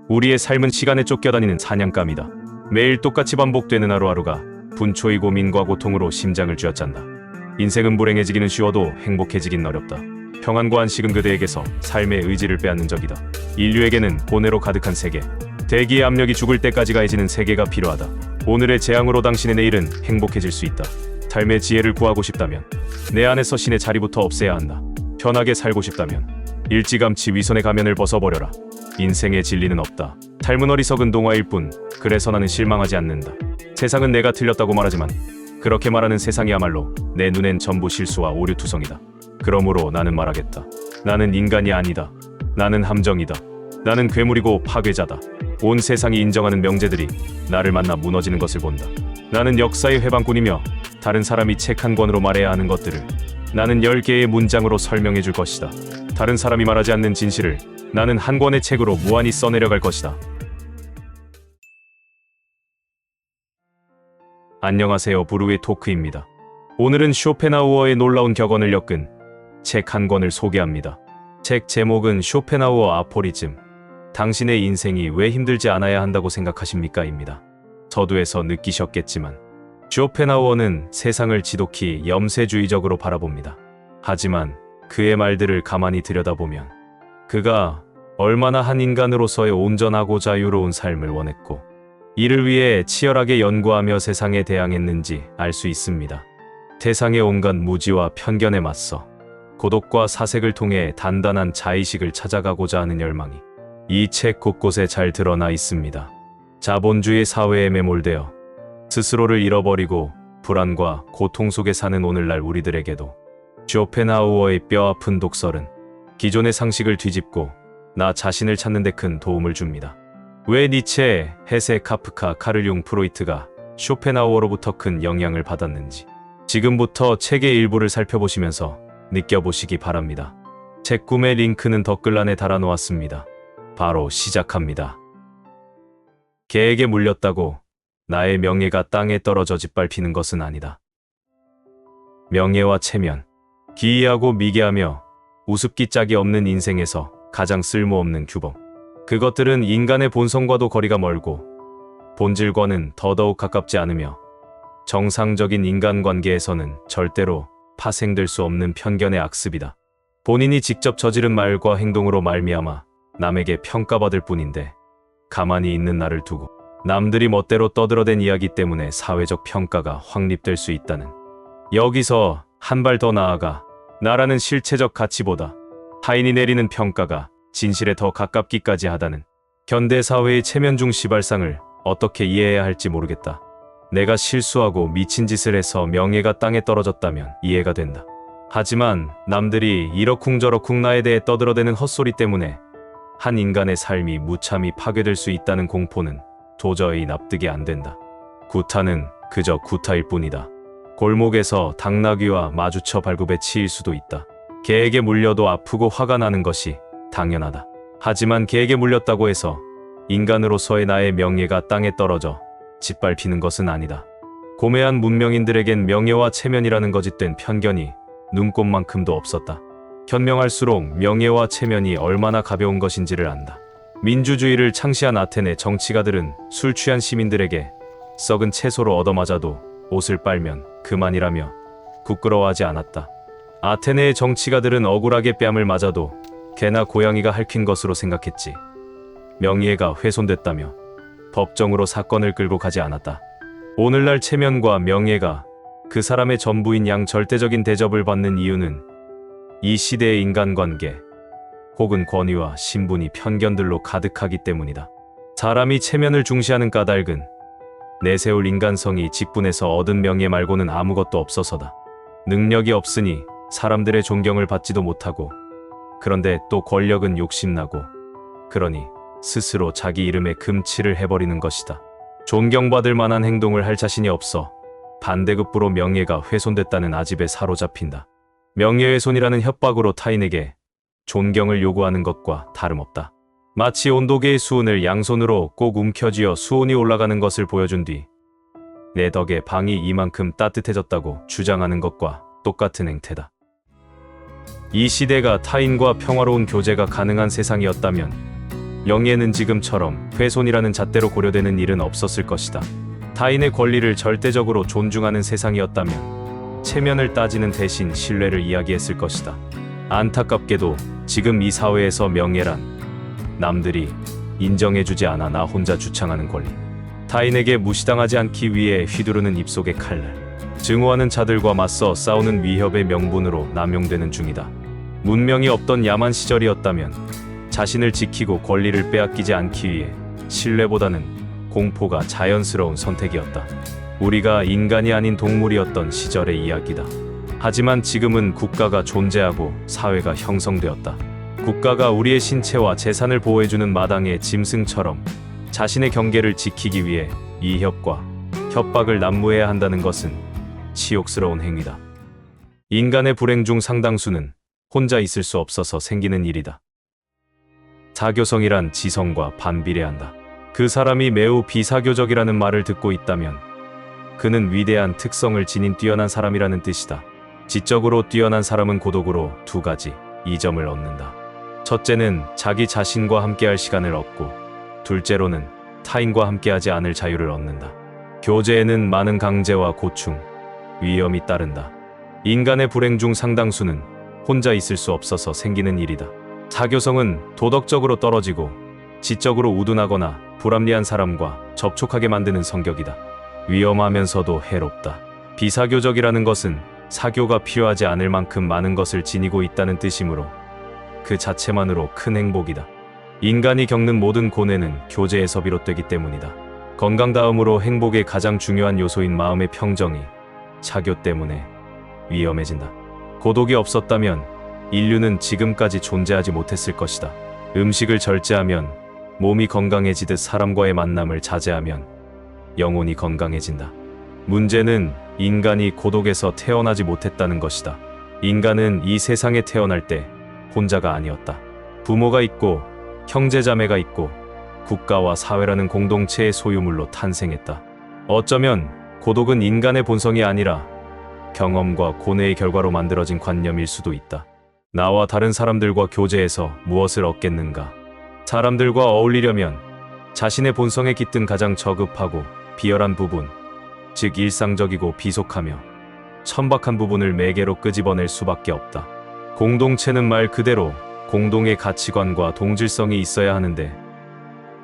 우리의 삶은 시간에 쫓겨다니는 사냥감이다. 매일 똑같이 반복되는 하루하루가 분초의 고민과 고통으로 심장을 쥐어짠다. 인생은 불행해지기는 쉬워도 행복해지긴 어렵다. 평안과 안식은 그대에게서 삶의 의지를 빼앗는 적이다. 인류에게는 고뇌로 가득한 세계, 대기의 압력이 죽을 때까지 가해지는 세계가 필요하다. 오늘의 재앙으로 당신의 내일은 행복해질 수 있다. 삶의 지혜를 구하고 싶다면 내 안에서 신의 자리부터 없애야 한다. 편하게 살고 싶다면 일찌감치 위선의 가면을 벗어버려라. 인생의 진리는 없다. 삶은 어리석은 동화일 뿐. 그래서 나는 실망하지 않는다. 세상은 내가 틀렸다고 말하지만 그렇게 말하는 세상이야말로 내 눈엔 전부 실수와 오류투성이다. 그러므로 나는 말하겠다. 나는 인간이 아니다. 나는 함정이다. 나는 괴물이고 파괴자다. 온 세상이 인정하는 명제들이 나를 만나 무너지는 것을 본다. 나는 역사의 회방꾼이며 다른 사람이 책 한 권으로 말해야 하는 것들을 나는 10개의 문장으로 설명해 줄 것이다. 다른 사람이 말하지 않는 진실을 나는 한 권의 책으로 무한히 써내려갈 것이다. 안녕하세요, 부르의 토크입니다. 오늘은 쇼펜하우어의 놀라운 격언을 엮은 책 한 권을 소개합니다. 책 제목은 쇼펜하우어 아포리즘. 당신의 인생이 왜 힘들지 않아야 한다고 생각하십니까? 입니다. 서두에서 느끼셨겠지만 쇼펜하우어는 세상을 지독히 염세주의적으로 바라봅니다. 하지만 그의 말들을 가만히 들여다보면 그가 얼마나 한 인간으로서의 온전하고 자유로운 삶을 원했고 이를 위해 치열하게 연구하며 세상에 대항했는지 알 수 있습니다. 세상의 온갖 무지와 편견에 맞서 고독과 사색을 통해 단단한 자의식을 찾아가고자 하는 열망이 이 책 곳곳에 잘 드러나 있습니다. 자본주의 사회에 매몰되어 스스로를 잃어버리고 불안과 고통 속에 사는 오늘날 우리들에게도 쇼펜하우어의 뼈아픈 독설은 기존의 상식을 뒤집고 나 자신을 찾는 데 큰 도움을 줍니다. 왜 니체, 헤세, 카프카, 카를 융, 프로이트가 쇼펜하우어로부터 큰 영향을 받았는지 지금부터 책의 일부를 살펴보시면서 느껴보시기 바랍니다. 책 구매 링크는 댓글란에 달아놓았습니다. 바로 시작합니다. 개에게 물렸다고 나의 명예가 땅에 떨어져 짓밟히는 것은 아니다. 명예와 체면, 기이하고 미개하며 우습기 짝이 없는 인생에서 가장 쓸모없는 규범. 그것들은 인간의 본성과도 거리가 멀고 본질과는 더더욱 가깝지 않으며 정상적인 인간관계에서는 절대로 파생될 수 없는 편견의 악습이다. 본인이 직접 저지른 말과 행동으로 말미암아 남에게 평가받을 뿐인데 가만히 있는 나를 두고 남들이 멋대로 떠들어댄 이야기 때문에 사회적 평가가 확립될 수 있다는, 여기서 한 발 더 나아가 나라는 실체적 가치보다 타인이 내리는 평가가 진실에 더 가깝기까지 하다는 현대사회의 체면중 시발상을 어떻게 이해해야 할지 모르겠다. 내가 실수하고 미친 짓을 해서 명예가 땅에 떨어졌다면 이해가 된다. 하지만 남들이 이러쿵저러쿵 나에 대해 떠들어대는 헛소리 때문에 한 인간의 삶이 무참히 파괴될 수 있다는 공포는 도저히 납득이 안 된다. 구타는 그저 구타일 뿐이다. 골목에서 당나귀와 마주쳐 발굽에 치일 수도 있다. 개에게 물려도 아프고 화가 나는 것이 당연하다. 하지만 개에게 물렸다고 해서 인간으로서의 나의 명예가 땅에 떨어져 짓밟히는 것은 아니다. 고매한 문명인들에겐 명예와 체면이라는 거짓된 편견이 눈꼽만큼도 없었다. 현명할수록 명예와 체면이 얼마나 가벼운 것인지를 안다. 민주주의를 창시한 아테네 정치가들은 술 취한 시민들에게 썩은 채소로 얻어맞아도 옷을 빨면 그만이라며 부끄러워하지 않았다. 아테네의 정치가들은 억울하게 뺨을 맞아도 개나 고양이가 핥힌 것으로 생각했지. 명예가 훼손됐다며 법정으로 사건을 끌고 가지 않았다. 오늘날 체면과 명예가 그 사람의 전부인 양 절대적인 대접을 받는 이유는 이 시대의 인간관계 혹은 권위와 신분이 편견들로 가득하기 때문이다. 사람이 체면을 중시하는 까닭은 내세울 인간성이 직분에서 얻은 명예 말고는 아무것도 없어서다. 능력이 없으니 사람들의 존경을 받지도 못하고, 그런데 또 권력은 욕심나고, 그러니 스스로 자기 이름에 금칠을 해버리는 것이다. 존경받을 만한 행동을 할 자신이 없어 반대급부로 명예가 훼손됐다는 아집에 사로잡힌다. 명예훼손이라는 협박으로 타인에게 존경을 요구하는 것과 다름없다. 마치 온도계의 수온을 양손으로 꼭 움켜쥐어 수온이 올라가는 것을 보여준 뒤 내 덕에 방이 이만큼 따뜻해졌다고 주장하는 것과 똑같은 행태다. 이 시대가 타인과 평화로운 교제가 가능한 세상이었다면 영예는 지금처럼 훼손이라는 잣대로 고려되는 일은 없었을 것이다. 타인의 권리를 절대적으로 존중하는 세상이었다면 체면을 따지는 대신 신뢰를 이야기했을 것이다. 안타깝게도 지금 이 사회에서 명예란 남들이 인정해주지 않아 나 혼자 주창하는 권리, 타인에게 무시당하지 않기 위해 휘두르는 입속의 칼날, 증오하는 자들과 맞서 싸우는 위협의 명분으로 남용되는 중이다. 문명이 없던 야만 시절이었다면 자신을 지키고 권리를 빼앗기지 않기 위해 신뢰보다는 공포가 자연스러운 선택이었다. 우리가 인간이 아닌 동물이었던 시절의 이야기다. 하지만 지금은 국가가 존재하고 사회가 형성되었다. 국가가 우리의 신체와 재산을 보호해주는 마당의 짐승처럼 자신의 경계를 지키기 위해 위협과 협박을 난무해야 한다는 것은 치욕스러운 행위다. 인간의 불행 중 상당수는 혼자 있을 수 없어서 생기는 일이다. 사교성이란 지성과 반비례한다. 그 사람이 매우 비사교적이라는 말을 듣고 있다면 그는 위대한 특성을 지닌 뛰어난 사람이라는 뜻이다. 지적으로 뛰어난 사람은 고독으로 두 가지 이점을 얻는다. 첫째는 자기 자신과 함께할 시간을 얻고, 둘째로는 타인과 함께하지 않을 자유를 얻는다. 교제에는 많은 강제와 고충, 위험이 따른다. 인간의 불행 중 상당수는 혼자 있을 수 없어서 생기는 일이다. 사교성은 도덕적으로 떨어지고 지적으로 우둔하거나 불합리한 사람과 접촉하게 만드는 성격이다. 위험하면서도 해롭다. 비사교적이라는 것은 사교가 필요하지 않을 만큼 많은 것을 지니고 있다는 뜻이므로 그 자체만으로 큰 행복이다. 인간이 겪는 모든 고뇌는 교제에서 비롯되기 때문이다. 건강 다음으로 행복의 가장 중요한 요소인 마음의 평정이 사교 때문에 위험해진다. 고독이 없었다면 인류는 지금까지 존재하지 못했을 것이다. 음식을 절제하면 몸이 건강해지듯 사람과의 만남을 자제하면 영혼이 건강해진다. 문제는 인간이 고독에서 태어나지 못했다는 것이다. 인간은 이 세상에 태어날 때 혼자가 아니었다. 부모가 있고 형제자매가 있고 국가와 사회라는 공동체의 소유물로 탄생했다. 어쩌면 고독은 인간의 본성이 아니라 경험과 고뇌의 결과로 만들어진 관념일 수도 있다. 나와 다른 사람들과 교제해서 무엇을 얻겠는가? 사람들과 어울리려면 자신의 본성에 깃든 가장 저급하고 비열한 부분, 즉 일상적이고 비속하며 천박한 부분을 매개로 끄집어낼 수밖에 없다. 공동체는 말 그대로 공동의 가치관과 동질성이 있어야 하는데,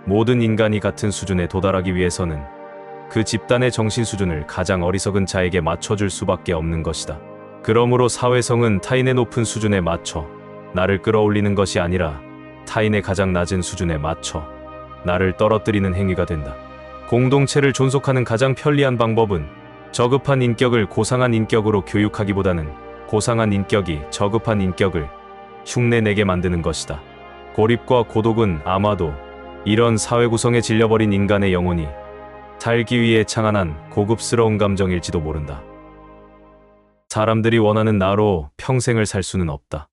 모든 인간이 같은 수준에 도달하기 위해서는 그 집단의 정신 수준을 가장 어리석은 자에게 맞춰줄 수밖에 없는 것이다. 그러므로 사회성은 타인의 높은 수준에 맞춰 나를 끌어올리는 것이 아니라 타인의 가장 낮은 수준에 맞춰 나를 떨어뜨리는 행위가 된다. 공동체를 존속하는 가장 편리한 방법은 저급한 인격을 고상한 인격으로 교육하기보다는 고상한 인격이 저급한 인격을 흉내내게 만드는 것이다. 고립과 고독은 아마도 이런 사회 구성에 질려버린 인간의 영혼이 살기 위해 창안한 고급스러운 감정일지도 모른다. 사람들이 원하는 나로 평생을 살 수는 없다.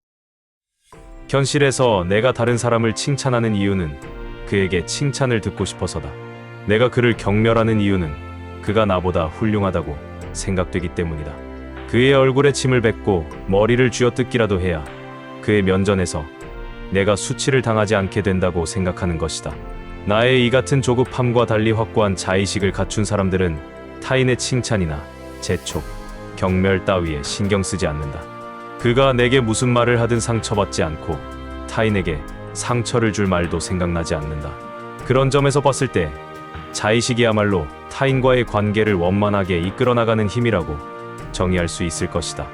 현실에서 내가 다른 사람을 칭찬하는 이유는 그에게 칭찬을 듣고 싶어서다. 내가 그를 경멸하는 이유는 그가 나보다 훌륭하다고 생각되기 때문이다. 그의 얼굴에 침을 뱉고 머리를 쥐어뜯기라도 해야 그의 면전에서 내가 수치를 당하지 않게 된다고 생각하는 것이다. 나의 이 같은 조급함과 달리 확고한 자의식을 갖춘 사람들은 타인의 칭찬이나 재촉, 경멸 따위에 신경 쓰지 않는다. 그가 내게 무슨 말을 하든 상처받지 않고 타인에게 상처를 줄 말도 생각나지 않는다. 그런 점에서 봤을 때 자의식이야말로 타인과의 관계를 원만하게 이끌어나가는 힘이라고 정의할 수 있을 것이다.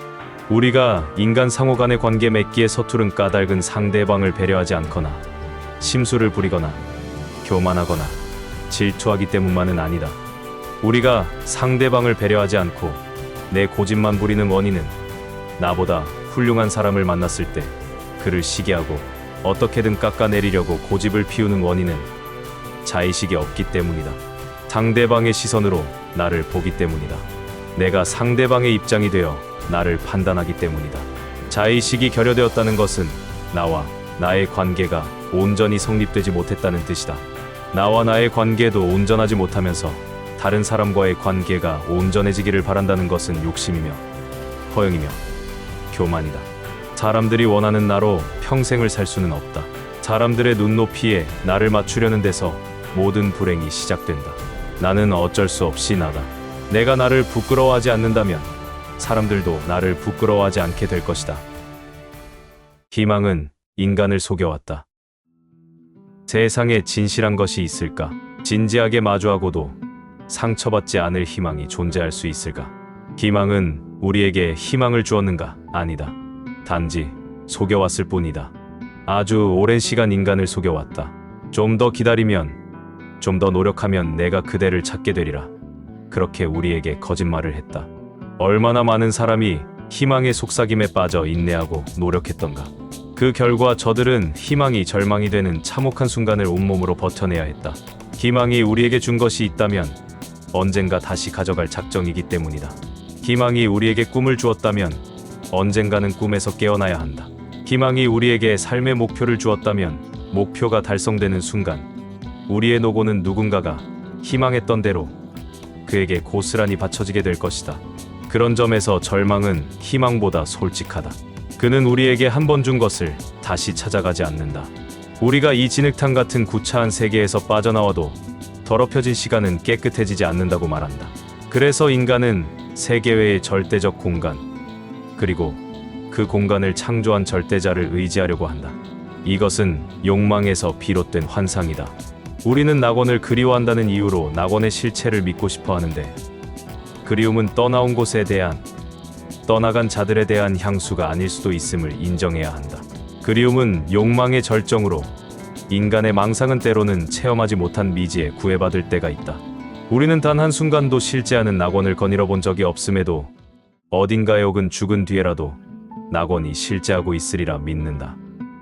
우리가 인간 상호 간의 관계 맺기에 서투른 까닭은 상대방을 배려하지 않거나 심술을 부리거나 교만하거나 질투하기 때문만은 아니다. 우리가 상대방을 배려하지 않고 내 고집만 부리는 원인은 나보다 훌륭한 사람을 만났을 때 그를 시기하고 어떻게든 깎아내리려고 고집을 피우는 원인은 자의식이 없기 때문이다. 상대방의 시선으로 나를 보기 때문이다. 내가 상대방의 입장이 되어 나를 판단하기 때문이다. 자의식이 결여되었다는 것은 나와 나의 관계가 온전히 성립되지 못했다는 뜻이다. 나와 나의 관계도 온전하지 못하면서 다른 사람과의 관계가 온전해지기를 바란다는 것은 욕심이며 허영이며 교만이다. 사람들이 원하는 나로 평생을 살 수는 없다. 사람들의 눈높이에 나를 맞추려는 데서 모든 불행이 시작된다. 나는 어쩔 수 없이 나다. 내가 나를 부끄러워하지 않는다면 사람들도 나를 부끄러워하지 않게 될 것이다. 희망은 인간을 속여왔다. 세상에 진실한 것이 있을까? 진지하게 마주하고도 상처받지 않을 희망이 존재할 수 있을까? 희망은 우리에게 희망을 주었는가? 아니다. 단지 속여왔을 뿐이다. 아주 오랜 시간 인간을 속여왔다. 좀 더 기다리면, 좀 더 노력하면 내가 그대를 찾게 되리라. 그렇게 우리에게 거짓말을 했다. 얼마나 많은 사람이 희망의 속삭임에 빠져 인내하고 노력했던가. 그 결과 저들은 희망이 절망이 되는 참혹한 순간을 온몸으로 버텨내야 했다. 희망이 우리에게 준 것이 있다면 언젠가 다시 가져갈 작정이기 때문이다. 희망이 우리에게 꿈을 주었다면 언젠가는 꿈에서 깨어나야 한다. 희망이 우리에게 삶의 목표를 주었다면 목표가 달성되는 순간 우리의 노고는 누군가가 희망했던 대로 그에게 고스란히 바쳐지게 될 것이다. 그런 점에서 절망은 희망보다 솔직하다. 그는 우리에게 한 번 준 것을 다시 찾아가지 않는다. 우리가 이 진흙탕 같은 구차한 세계에서 빠져나와도 더럽혀진 시간은 깨끗해지지 않는다고 말한다. 그래서 인간은 세계 외의 절대적 공간, 그리고 그 공간을 창조한 절대자를 의지하려고 한다. 이것은 욕망에서 비롯된 환상이다. 우리는 낙원을 그리워한다는 이유로 낙원의 실체를 믿고 싶어 하는데, 그리움은 떠나온 곳에 대한, 떠나간 자들에 대한 향수가 아닐 수도 있음을 인정해야 한다. 그리움은 욕망의 절정으로, 인간의 망상은 때로는 체험하지 못한 미지에 구애받을 때가 있다. 우리는 단 한순간도 실제하는 낙원을 거닐어 본 적이 없음에도 어딘가에 혹은 죽은 뒤에라도 낙원이 실제하고 있으리라 믿는다.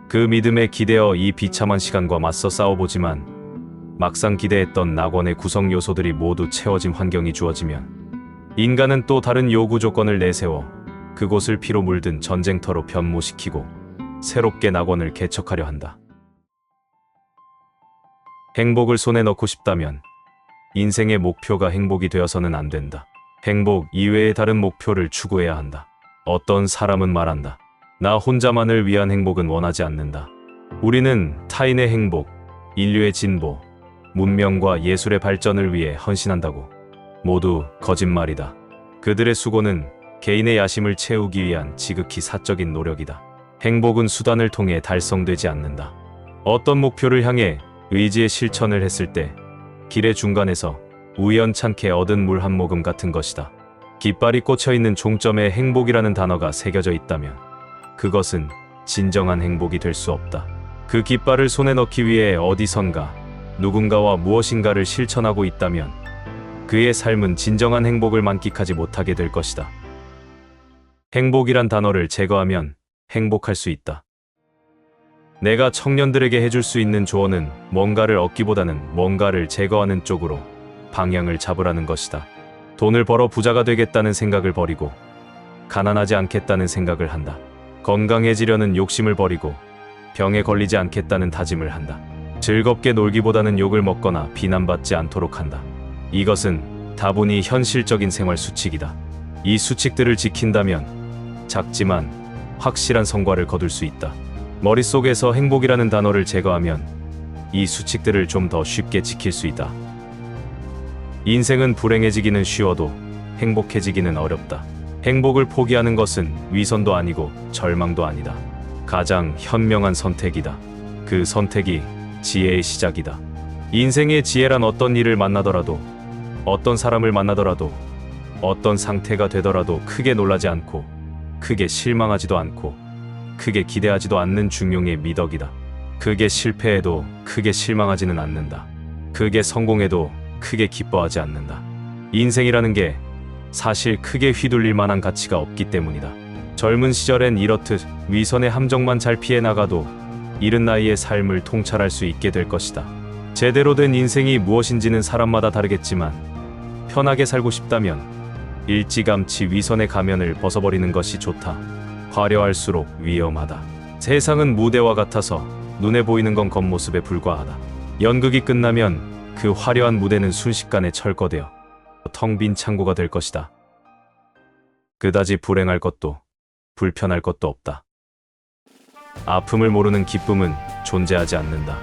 그 믿음에 기대어 이 비참한 시간과 맞서 싸워보지만 막상 기대했던 낙원의 구성 요소들이 모두 채워진 환경이 주어지면 인간은 또 다른 요구 조건을 내세워 그곳을 피로 물든 전쟁터로 변모시키고 새롭게 낙원을 개척하려 한다. 행복을 손에 넣고 싶다면 인생의 목표가 행복이 되어서는 안 된다. 행복 이외의 다른 목표를 추구해야 한다. 어떤 사람은 말한다. 나 혼자만을 위한 행복은 원하지 않는다. 우리는 타인의 행복, 인류의 진보, 문명과 예술의 발전을 위해 헌신한다고. 모두 거짓말이다. 그들의 수고는 개인의 야심을 채우기 위한 지극히 사적인 노력이다. 행복은 수단을 통해 달성되지 않는다. 어떤 목표를 향해 의지의 실천을 했을 때 길의 중간에서 우연찮게 얻은 물 한 모금 같은 것이다. 깃발이 꽂혀있는 종점에 행복이라는 단어가 새겨져 있다면 그것은 진정한 행복이 될 수 없다. 그 깃발을 손에 넣기 위해 어디선가 누군가와 무엇인가를 실천하고 있다면 그의 삶은 진정한 행복을 만끽하지 못하게 될 것이다. 행복이란 단어를 제거하면 행복할 수 있다. 내가 청년들에게 해줄 수 있는 조언은 뭔가를 얻기보다는 뭔가를 제거하는 쪽으로 방향을 잡으라는 것이다. 돈을 벌어 부자가 되겠다는 생각을 버리고 가난하지 않겠다는 생각을 한다. 건강해지려는 욕심을 버리고 병에 걸리지 않겠다는 다짐을 한다. 즐겁게 놀기보다는 욕을 먹거나 비난받지 않도록 한다. 이것은 다분히 현실적인 생활 수칙이다. 이 수칙들을 지킨다면 작지만 확실한 성과를 거둘 수 있다. 머릿속에서 행복이라는 단어를 제거하면 이 수칙들을 좀 더 쉽게 지킬 수 있다. 인생은 불행해지기는 쉬워도 행복해지기는 어렵다. 행복을 포기하는 것은 위선도 아니고 절망도 아니다. 가장 현명한 선택이다. 그 선택이 지혜의 시작이다. 인생의 지혜란 어떤 일을 만나더라도, 어떤 사람을 만나더라도, 어떤 상태가 되더라도 크게 놀라지 않고, 크게 실망하지도 않고, 크게 기대하지도 않는 중용의 미덕이다. 크게 실패해도 크게 실망하지는 않는다. 크게 성공해도 크게 기뻐하지 않는다. 인생이라는 게 사실 크게 휘둘릴 만한 가치가 없기 때문이다. 젊은 시절엔 이렇듯 위선의 함정만 잘 피해 나가도 이른 나이에 삶을 통찰할 수 있게 될 것이다. 제대로 된 인생이 무엇인지는 사람마다 다르겠지만 편하게 살고 싶다면 일찌감치 위선의 가면을 벗어버리는 것이 좋다. 화려할수록 위험하다. 세상은 무대와 같아서 눈에 보이는 건 겉모습에 불과하다. 연극이 끝나면 그 화려한 무대는 순식간에 철거되어 텅 빈 창고가 될 것이다. 그다지 불행할 것도 불편할 것도 없다. 아픔을 모르는 기쁨은 존재하지 않는다.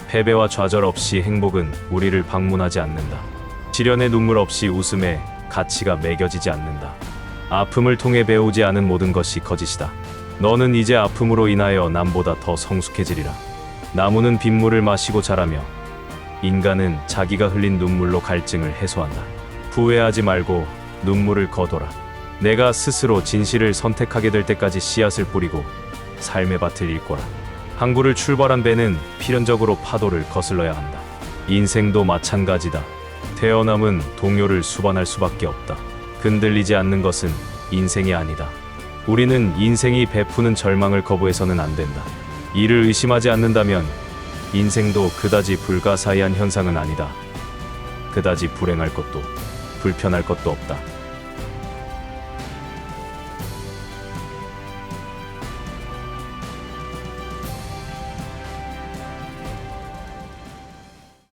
패배와 좌절 없이 행복은 우리를 방문하지 않는다. 시련의 눈물 없이 웃음에 가치가 매겨지지 않는다. 아픔을 통해 배우지 않은 모든 것이 거짓이다. 너는 이제 아픔으로 인하여 남보다 더 성숙해지리라. 나무는 빗물을 마시고 자라며 인간은 자기가 흘린 눈물로 갈증을 해소한다. 후회하지 말고 눈물을 거둬라. 내가 스스로 진실을 선택하게 될 때까지 씨앗을 뿌리고 삶의 밭을 일궈라. 항구를 출발한 배는 필연적으로 파도를 거슬러야 한다. 인생도 마찬가지다. 태어남은 동요를 수반할 수밖에 없다. 흔들리지 않는 것은 인생이 아니다. 우리는 인생이 베푸는 절망을 거부해서는 안 된다. 이를 의심하지 않는다면 인생도 그다지 불가사의한 현상은 아니다. 그다지 불행할 것도 불편할 것도 없다.